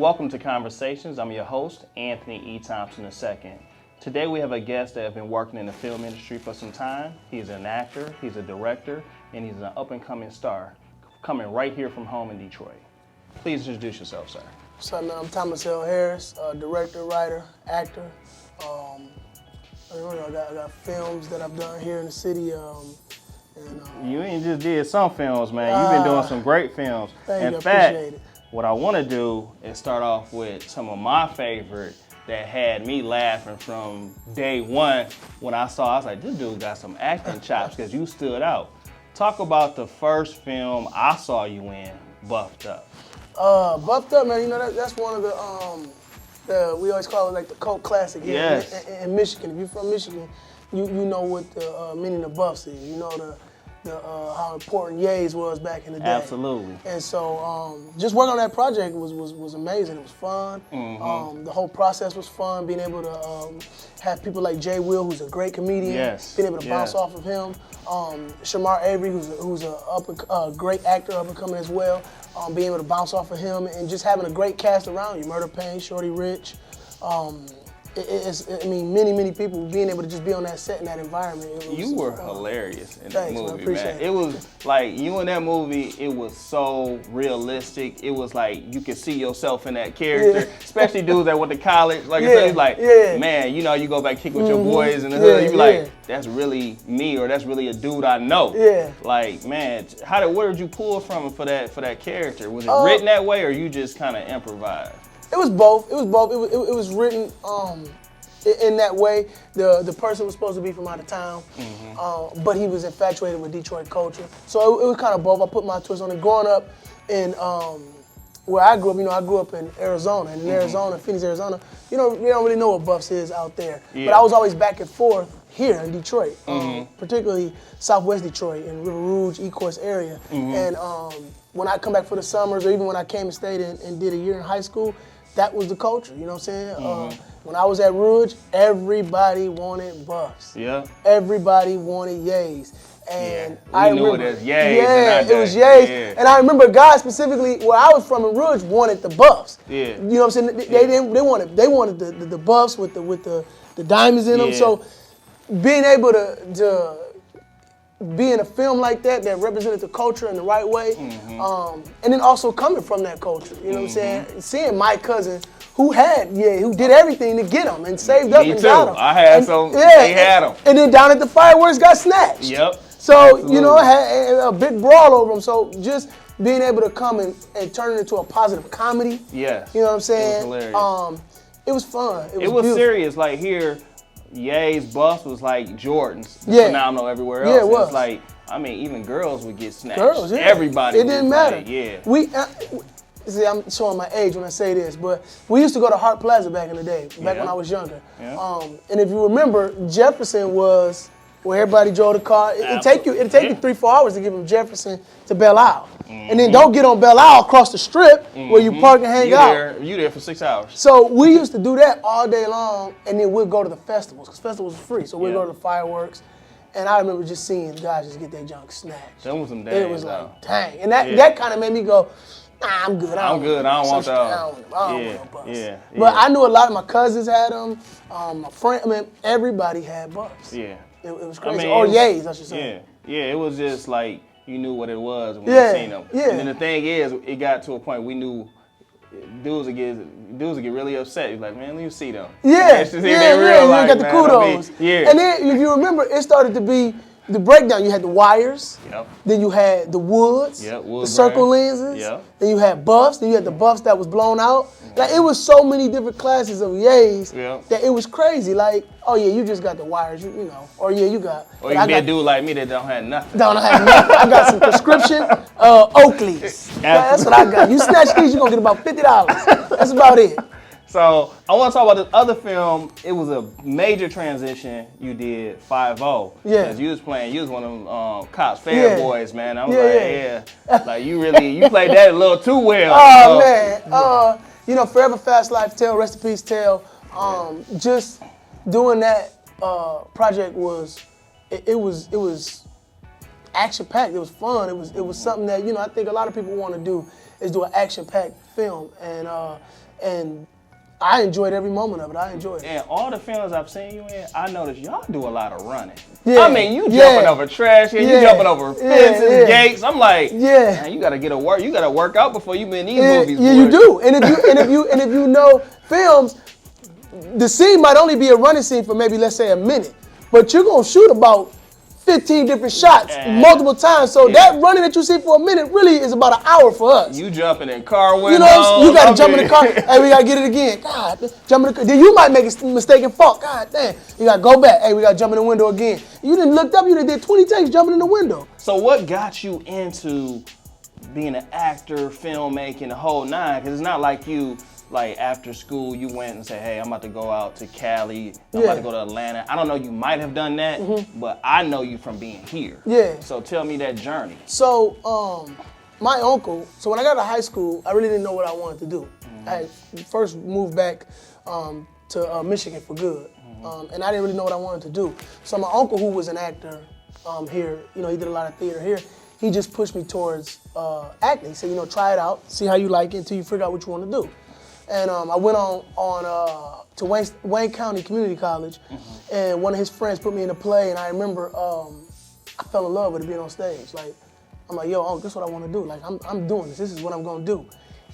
Welcome to Conversations. I'm your host, Anthony E. Thompson II. Today we have a guest that has been working in the film industry for some time. He's an actor, he's a director, and he's an up-and-coming star, coming right here from home in Detroit. Please introduce yourself, sir. What's up, man? I'm Thompson II, director, writer, actor. I got films that I've done here in the city. You ain't just did some films, man. You've been doing some great films. Thank you, fact, what I want to do is start off with some of my favorite that had me laughing from day one when I was like, this dude got some acting chops because you stood out. Talk about the first film I saw you in, Buffed Up. Buffed Up, man, you know, that's one of we always call it like the cult classic here yes. in Michigan. If you're from Michigan, you know what the meaning of Buffs is. You know how important Yays was back in the day. Absolutely. And so just working on that project was amazing. It was fun. Mm-hmm. The whole process was fun. Being able to have people like Jay Will, who's a great comedian. Yes. Being able to bounce off of him. Shamar Avery, who's a great actor, up and coming as well. Being able to bounce off of him and just having a great cast around you. Murder Payne, Shorty Rich. Many people being able to just be on that set in that environment. You were hilarious in that movie, man. Appreciate it. It was like, you in that movie, it was so realistic. It was like you could see yourself in that character, especially dudes that went to college. Like I said, like, man, you know, you go back kick with your boys in the hood, you be like, that's really me, or that's really a dude I know. Yeah. Like, man, where did you pull from for that character? Was it written that way, or you just kind of improvised? It was both. It was written in that way. The person was supposed to be from out of town, but he was infatuated with Detroit culture. So it was kind of both. I put my twist on it. Growing up in where I grew up, I grew up in Arizona. And in Arizona, Phoenix, Arizona, you don't really know what Buffs is out there. Yeah. But I was always back and forth here in Detroit, particularly Southwest Detroit and River Rouge, Ecorse area. And when I come back for the summers, or even when I came and stayed and did a year in high school, that was the culture, you know what I'm saying? When I was at Rouge, everybody wanted Buffs. Yeah. Everybody wanted Yays. And I remember it as Yays. It was Yays. Yeah. And I remember guys specifically where I was from in Rouge wanted the Buffs. Yeah. You know what I'm saying? They wanted the Buffs with the diamonds in them. So being able to be in a film like that represented the culture in the right way, and then also coming from that culture, you know what I'm saying? Seeing my cousin who did everything to get him and saved up and got him. I had some, they had him. And then down at the fireworks got snatched. Yep. So, absolutely. Had a big brawl over him. So just being able to come and turn it into a positive comedy. Yes. You know what I'm saying? It was hilarious. It was fun. It was serious. Like here, Ye's Buffs was like Jordan's, phenomenal everywhere else. Yeah, it was. It's like, even girls would get snatched. Girls, Everybody. It didn't matter. Like, See, I'm showing my age when I say this, but we used to go to Hart Plaza back in the day, when I was younger. Yeah. And if you remember, Jefferson was where everybody drove the car. It'd take you 3-4 hours to get from Jefferson to Belle Isle. And then don't get on Belle Isle across the strip where you park and hang out. You there for 6 hours. So we used to do that all day long, and then we'd go to the festivals, because festivals were free. So we'd go to the fireworks. And I remember just seeing guys just get their junk snatched. That was some days. It was like, dang. And that kind of made me go, nah, I'm good. I'm good. I don't want that. I don't want Buffs. Yeah. But I knew a lot of my cousins had them. My friend, everybody had Buffs. Yeah. It was crazy. Or Yays, I should say. Yeah. It was just like you knew what it was when you seen them. Yeah. And then the thing is, it got to a point we knew dudes would get really upset. He's like, man, let me see them. Yeah. You got the kudos. And then if you remember, it started to be the breakdown. You had the wires. Yep. Then you had the woods. Yep. The circle lenses. Yep. Then you had Buffs. Then you had the Buffs that was blown out. Like, it was so many different classes of Yays that it was crazy. Like, oh yeah, you just got the wires, you know. Or yeah, you got. Or you can be a dude like me that don't have nothing. Don't have nothing. I got some prescription Oakleys. That's what I got. You snatch these, you're gonna get about $50. That's about it. So I want to talk about this other film. It was a major transition you did, 5-0. Yeah. Because you was one of them cops, fair boys, man. I was like you played that a little too well. Oh man. Forever Fast Life Tale, rest in peace Tale. Just doing that project was action packed. It was fun. It was something that I think a lot of people want to do is do an action packed film, and and I enjoyed every moment of it. I enjoyed it. And all the films I've seen you in, I noticed y'all do a lot of running. Yeah. I mean, you jumping over trash, you jumping over fences, gates. I'm like, man, you gotta get a work. You gotta work out before you be in these movies. Yeah, you do. And if you know films, the scene might only be a running scene for maybe, let's say, a minute, but you're gonna shoot about 15 different shots multiple times. So that running that you see for a minute really is about an hour for us. You jumping in car windows. You know, you gotta jump in the car. Hey, we gotta get it again. God, jump in the car. Then you might make a mistake and fall. God damn. You gotta go back. Hey, we gotta jump in the window again. You didn't look up. You done did 20 takes jumping in the window. So what got you into being an actor, filmmaking, the whole nine? Because it's not like you, like after school, you went and said, hey, I'm about to go out to Cali, I'm about to go to Atlanta. I don't know, you might have done that, but I know you from being here. Yeah. So tell me that journey. So, my uncle, so when I got to high school, I really didn't know what I wanted to do. I first moved back to Michigan for good, and I didn't really know what I wanted to do. So my uncle, who was an actor here, you know, he did a lot of theater here, he just pushed me towards acting. He said, you know, try it out, see how you like it until you figure out what you want to do. And I went on to Wayne County Community College, and one of his friends put me in a play, and I remember I fell in love with it being on stage. Like, I'm like, yo, this is what I want to do. Like, I'm doing this. This is what I'm gonna do.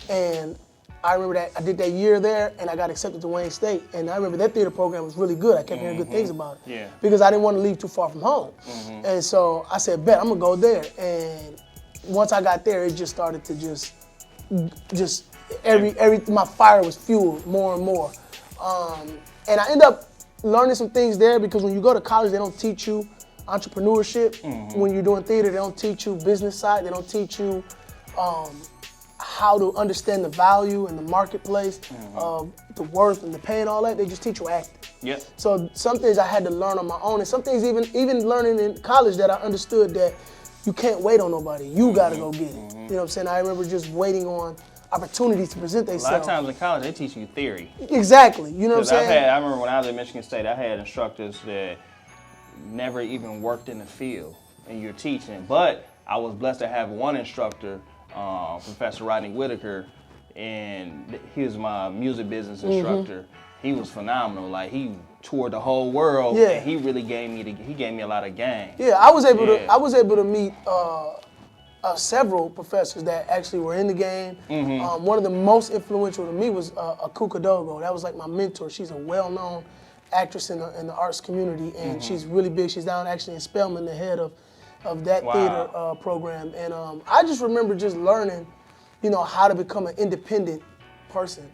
And I remember that I did that year there, and I got accepted to Wayne State. And I remember that theater program was really good. I kept hearing good things about it. Yeah. Because I didn't want to leave too far from home. And so I said, bet, I'm gonna go there. And once I got there, it just started to just my fire was fueled more and more. And I ended up learning some things there, because when you go to college, they don't teach you entrepreneurship. When you're doing theater, they don't teach you business side. They don't teach you how to understand the value and the marketplace, the worth and the pay and all that. They just teach you acting. Yep. So some things I had to learn on my own, and some things even learning in college that I understood that you can't wait on nobody. You gotta go get it. You know what I'm saying? I remember just waiting on opportunities to present themselves. A lot of times in college, they teach you theory. Exactly. You know what I'm saying? I remember when I was at Michigan State, I had instructors that never even worked in the field, and you're teaching. But I was blessed to have one instructor, Professor Rodney Whitaker, and he was my music business instructor. He was phenomenal. Like, he toured the whole world, and he really gave me a lot of game. Yeah, I was able to meet several professors that actually were in the game. One of the most influential to me was Akuka Dogo. That was like my mentor. She's a well-known actress in the arts community, and she's really big. She's down actually in Spelman, the head of that theater program. And I just remember just learning, you know, how to become an independent person,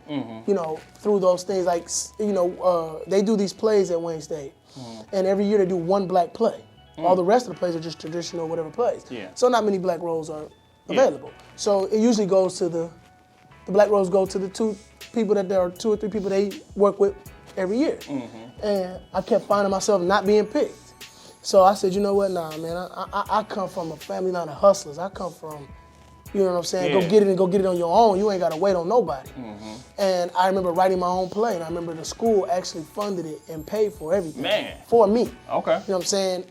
you know, through those things. Like, you know, they do these plays at Wayne State, and every year they do one black play. All the rest of the plays are just traditional whatever plays. So not many black roles are available. So it usually goes to the black roles go to the two or three people they work with every year. And I kept finding myself not being picked. So I said, you know what, nah, man, I come from a family line of hustlers. I come from, you know what I'm saying, go get it on your own. You ain't gotta wait on nobody. And I remember writing my own play, and I remember the school actually funded it and paid for everything for me. Okay. You know what I'm saying?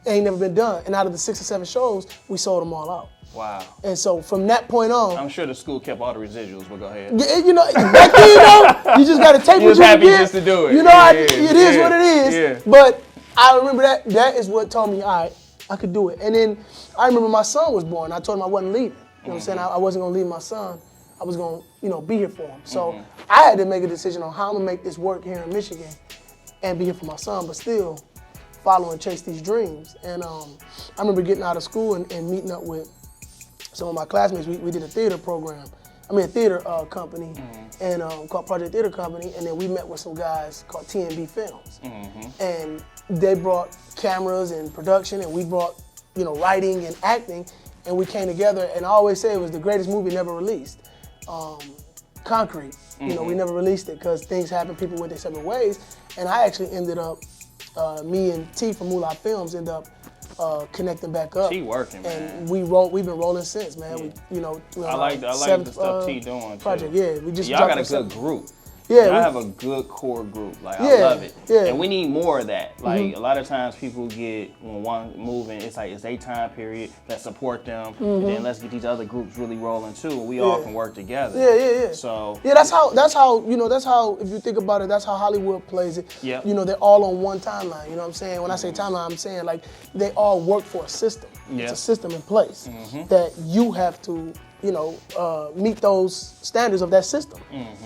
Ain't never been done. And out of the 6 or 7 shows, we sold them all out. Wow. And so from that point on, I'm sure the school kept all the residuals, but go ahead. You know, back then, you know, you just gotta take what you can happy get. just to do it. You know, it is what it is. But I remember that is what told me, all right, I could do it. And then I remember my son was born. I told him I wasn't leaving. You know what I'm saying? I wasn't gonna leave my son. I was gonna, you know, be here for him. So I had to make a decision on how I'm gonna make this work here in Michigan and be here for my son, but still follow and chase these dreams. And I remember getting out of school and meeting up with some of my classmates. We did a theater program. I mean, a theater company, and called Project Theater Company, and then we met with some guys called TNB Films. And they brought cameras and production, and we brought, you know, writing and acting, and we came together, and I always say it was the greatest movie never released. Concrete, you know, we never released it because things happen, people went their separate ways, and I actually ended up, me and T from Moolah Films ended up connecting back up. T working, man. And we've been rolling since, man. We, you know, I like the stuff T doing project. too. Yeah, we just y'all got a good group. Yeah, I have a good core group. Like I Yeah, love it. yeah. And we need more of that. Like a lot of times people get when one moving, it's like it's their time period. Let's support them, and then let's get these other groups really rolling too. And we all can work together. Yeah. So yeah, that's how if you think about it, that's how Hollywood plays it. Yeah. You know, they're all on one timeline. You know what I'm saying? When I say timeline, I'm saying like they all work for a system. Yeah. It's a system in place that you have to, you know, meet those standards of that system.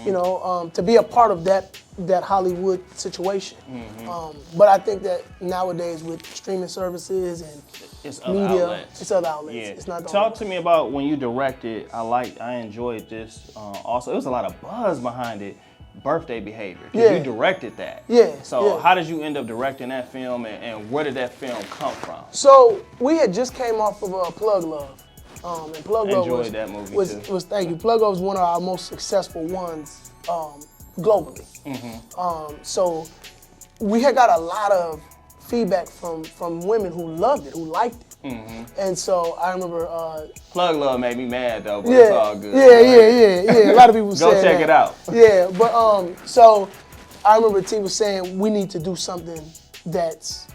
You know, to be a part of that Hollywood situation. But I think that nowadays with streaming services and it's other media, outlets. it's other outlets. Yeah. It's not the Talk to me about when you directed. I enjoyed this. Also, there was a lot of buzz behind it. Birthday Behavior. 'Cause Yeah. You directed that. Yeah, So yeah. how did you end up directing that film, and where did that film come from? So we had just came off of Plug Love. And Plug Love Enjoyed that movie too. was thank you. Plug Love was one of our most successful ones globally. So we had got a lot of feedback from women who loved it, who liked it. And so I remember Plug Love made me mad though, but it's all good. Yeah. A lot of people Go said check that. it out. Yeah, but so I remember T was saying we need to do something that's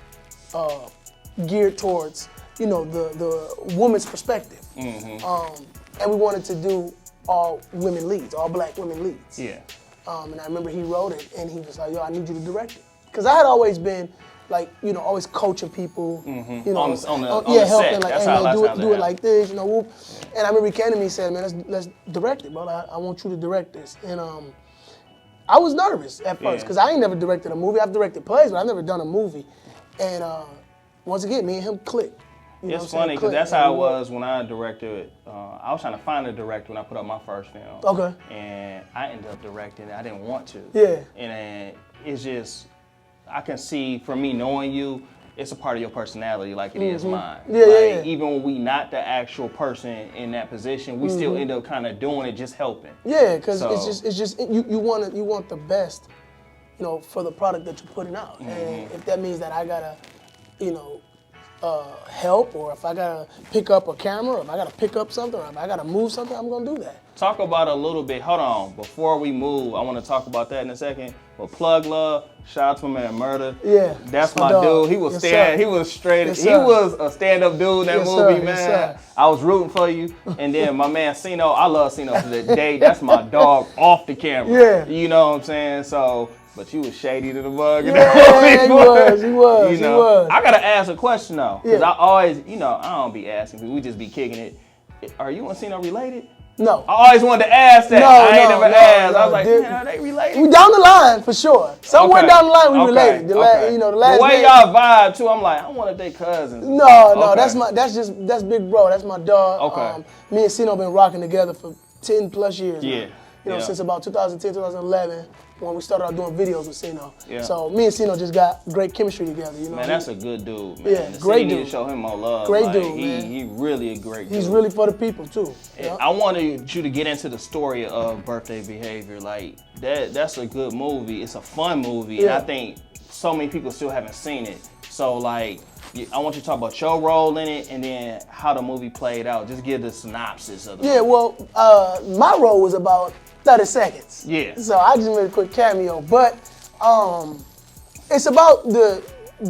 geared towards, you know, the woman's perspective. And we wanted to do all women leads, all black women leads. Yeah. And I remember he wrote it and he was like, yo, I need you to direct it. Because I had always been like, you know, always coaching people, you know, On the helping, set. like, That's hey how man, a lot of times do it it like this, you know, whoop. And I remember he came to me and said, man, let's direct it, bro. I want you to direct this. And I was nervous at first because I ain't never directed a movie. I've directed plays, but I've never done a movie. And once again, me and him clicked. You know It's what I'm funny saying? because that's how it was when I directed. I was trying to find a director when I put up my first film. Okay. And I ended up directing it. I didn't want to. Yeah. And it's just, I can see from me knowing you, it's a part of your personality like it is mine. Yeah. Even when we not the actual person in that position, we still end up kind of doing it, just helping. Yeah, because So- it's just you want the best, you know, for the product that you're putting out. And if that means that I gotta, you know, help, or if I gotta pick up a camera, or if I gotta pick up something, or if I gotta move something, I'm gonna do that. Talk about a little bit. Hold on, before we move, I want to talk about that in a second. But Plug Love, shout out to my man Murder. Yeah, that's my my dog. dude. He was Yes, sir. He was straight. Yes, He sir. was a stand-up dude in that Yes, movie, sir. man. Yes, sir. I was rooting for you. And then my man Sino, I love Sino to the day. That's my dog off the camera. Yeah. You know what I'm saying? So, but you was shady to the bug. Yeah, he was. You know, He was. I gotta ask a question though, because Yeah. I always, you know, I don't be asking people. We just be kicking it. Are you and Sino related? No. I always wanted to ask that. No, I ain't no, never no, asked. no, I was like, dude. man, are they related? We down the line for sure. Somewhere Okay. down the line we Okay. related. Okay. You know, the last the way name- y'all vibe too, I'm like, I want to date cousins. No, Okay. that's Big Bro. That's my dog. Okay. Me and Sino been rocking together for 10 plus years. Yeah. Now. You know, Yeah. since about 2010, 2011, when we started out doing videos with Sino. Yeah. So me and Sino just got great chemistry together. You know, Man, that's a good dude, man. Yeah, The great city need dude. to show him more love. Great Like, dude, he, man. He really a great dude. he's really for the people too. And Yeah. I wanted you to get into the story of Birthday Behavior. Like that's a good movie. It's a fun movie, and Yeah. I think so many people still haven't seen it. So like, I want you to talk about your role in it, and then how the movie played out. Just give the synopsis of the Yeah, well, my role was about 30 seconds. Yeah. So I just made a quick cameo, but it's about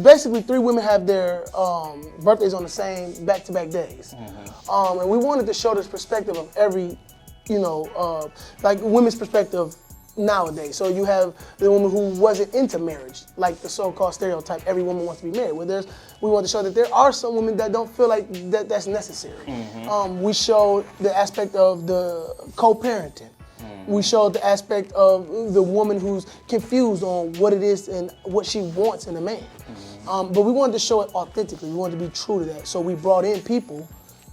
basically three women have their birthdays on the same back-to-back days. And we wanted to show this perspective of every, you know, like women's perspective nowadays. So you have the woman who wasn't into marriage, like the so-called stereotype, every woman wants to be married. We want to show that there are some women that don't feel like that's necessary. We showed the aspect of the co-parenting. We showed the aspect of the woman who's confused on what it is and what she wants in a man. But we wanted to show it authentically. We wanted to be true to that. So we brought in people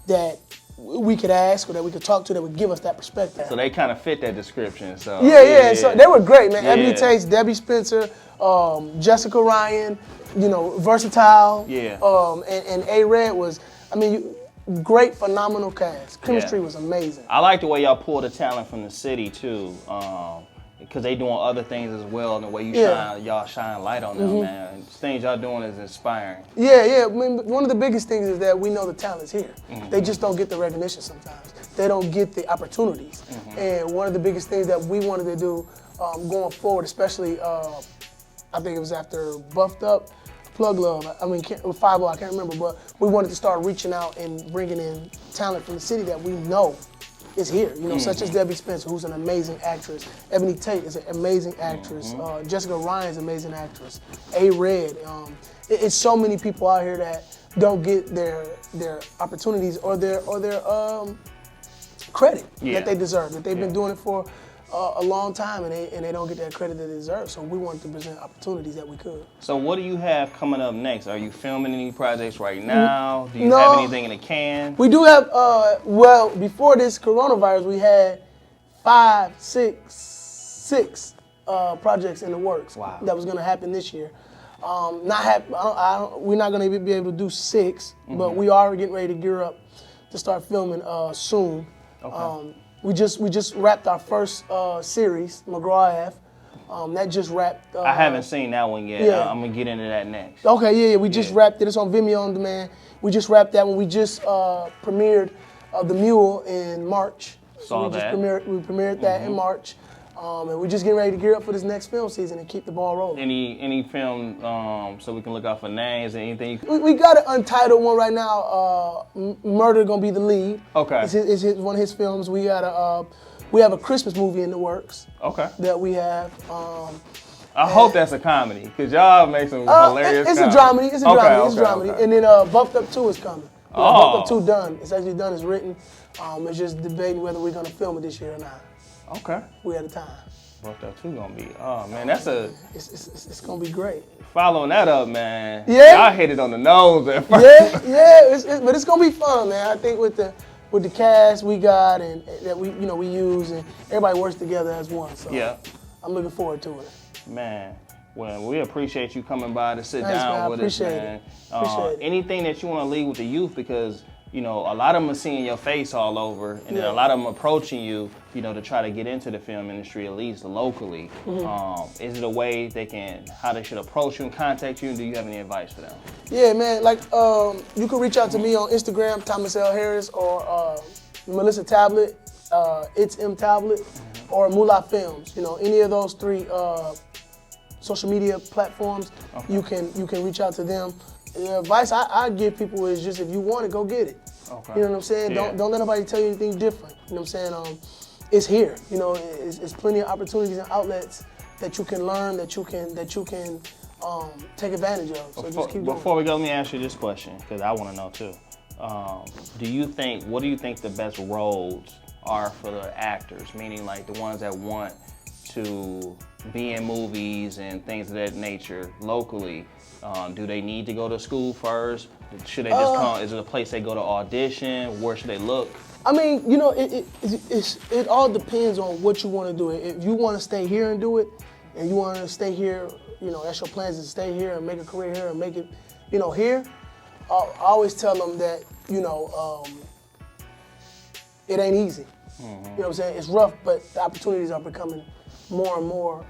that we could ask or that we could talk to that would give us that perspective. So they kind of fit that description. So Yeah. So they were great, man. Yeah. Ebony Taste, Debbie Spencer, Jessica Ryan, you know, versatile. Yeah. And A-Red was, I mean, great, phenomenal cast. Chemistry Yeah. was amazing. I like the way y'all pull the talent from the city too, because they doing other things as well, and the way y'all shine light on them, man. Things y'all doing is inspiring. Yeah. I mean, one of the biggest things is that we know the talent's here. They just don't get the recognition sometimes. They don't get the opportunities. And one of the biggest things that we wanted to do going forward, especially I think it was after Buffed Up, Plug Love. I mean, 5-0, I can't remember, but we wanted to start reaching out and bringing in talent from the city that we know is here. You know, such as Debbie Spencer, who's an amazing actress. Ebony Tate is an amazing actress. Jessica Ryan's an amazing actress. A-Red. It's so many people out here that don't get their opportunities or their credit that they deserve. That they've been doing it for a long time, and they don't get that credit that they deserve. So we wanted to present opportunities that we could. So what do you have coming up next? Are you filming any projects right now? Do you have anything in the can? We do have, well, before this coronavirus, we had 6 projects in the works that was going to happen this year. We're not going to be able to do 6, but we are getting ready to gear up to start filming soon. Okay. We just wrapped our first series, McGraw Ave. That just wrapped. I haven't seen that one yet. Yeah. I'm gonna get into that next. Okay, yeah. We just wrapped it. It's on Vimeo on demand. We just wrapped that one. We just premiered The Mule in March. We premiered that in March. And we're just getting ready to gear up for this next film season and keep the ball rolling. Any film so we can look out for names and anything? We got an Untitled one right now. Murder gonna be the lead. Okay. It's one of his films. We have a Christmas movie in the works. Okay. That we have. I hope that's a comedy, because y'all make some hilarious It's a dramedy. It's a dramedy. And then Buffed Up 2 is coming. Buffed Up 2 done. It's actually done. It's written. It's just debating whether we're gonna film it this year or not. Okay. We had a time. Buffed Up 2 gonna be, oh man, that's a... It's gonna be great. Following that up, man. Yeah. Y'all hit it on the nose at first. But it's gonna be fun, man. I think with the cast we got and that we use, and everybody works together as one. So yeah. I'm looking forward to it. Man, well, we appreciate you coming by to sit down with us, man. Appreciate it. Anything that you want to leave with the youth, because a lot of them are seeing your face all over, and then a lot of them approaching you, to try to get into the film industry, at least locally. Is it a way how they should approach you and contact you? And do you have any advice for them? Yeah, man. Like, you can reach out to me on Instagram, Thomas L. Harris, or Melissa Tablet, It's M Tablet, or Moolah Films. Any of those 3 social media platforms, you can reach out to them. The advice I give people is just, if you want it, go get it. Okay. You know what I'm saying? Yeah. Don't let nobody tell you anything different. You know what I'm saying? It's here. It's plenty of opportunities and outlets that you can learn, that you can take advantage of. So just keep going. Before we go, let me ask you this question, because I want to know too. What do you think the best roles are for the actors? Meaning, like, the ones that want to be in movies and things of that nature locally. Do they need to go to school first? Should they just come? Is it a place they go to audition? Where should they look? I mean, it all depends on what you want to do. If you want to stay here and do it, and you want to stay here, that's your plans, is to stay here and make a career here and make it, here. I always tell them that, it ain't easy. You know what I'm saying? It's rough, but the opportunities are becoming more and more,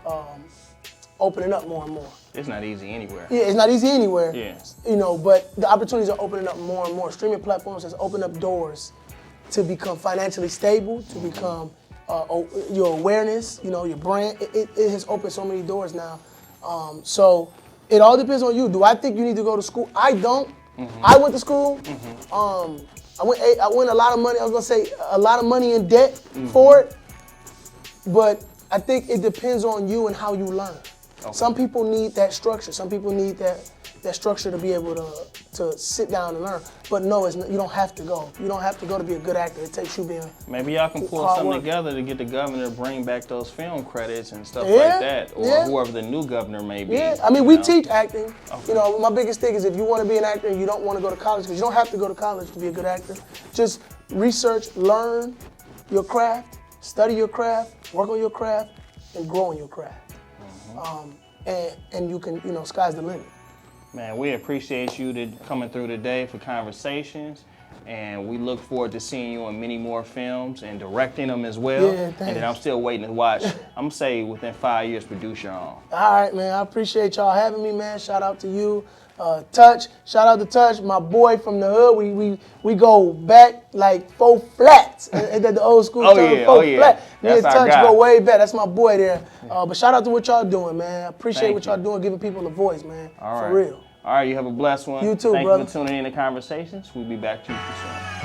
opening up more and more. It's not easy anywhere. Yeah, it's not easy anywhere. Yeah. But the opportunities are opening up more and more. Streaming platforms has opened up doors to become financially stable, to become your awareness, your brand. It has opened so many doors now. So it all depends on you. Do I think you need to go to school? I don't. I went to school. I went a lot of money. I was gonna say a lot of money in debt for it. But I think it depends on you and how you learn. Okay. Some people need that structure. Some people need that structure to be able to sit down and learn. But no, you don't have to go. You don't have to go to be a good actor. It takes you being Maybe y'all can pull something together to get the governor to bring back those film credits and stuff like that, or whoever the new governor may be. Yeah, I mean, we teach acting. Okay. My biggest thing is, if you want to be an actor and you don't want to go to college, because you don't have to go to college to be a good actor, just research, learn your craft, study your craft, work on your craft, and grow in your craft. And you can, sky's the limit. Man, we appreciate you coming through today for conversations, and we look forward to seeing you in many more films and directing them as well. Yeah, thanks. And then I'm still waiting to watch. I'm gonna say within 5 years, produce your own. All right, man. I appreciate y'all having me, man. Shout out to you. Touch, shout out to Touch, my boy from the hood. We go back like 4 flats. Ain't that the old school term? 4 flats. Me and Touch go way back. That's my boy there. But shout out to what y'all doing, man. I appreciate what y'all doing, giving people a voice, man. For real. All right, you have a blessed one. You too, Thank brother. you for tuning in to Conversations. We'll be back to you soon.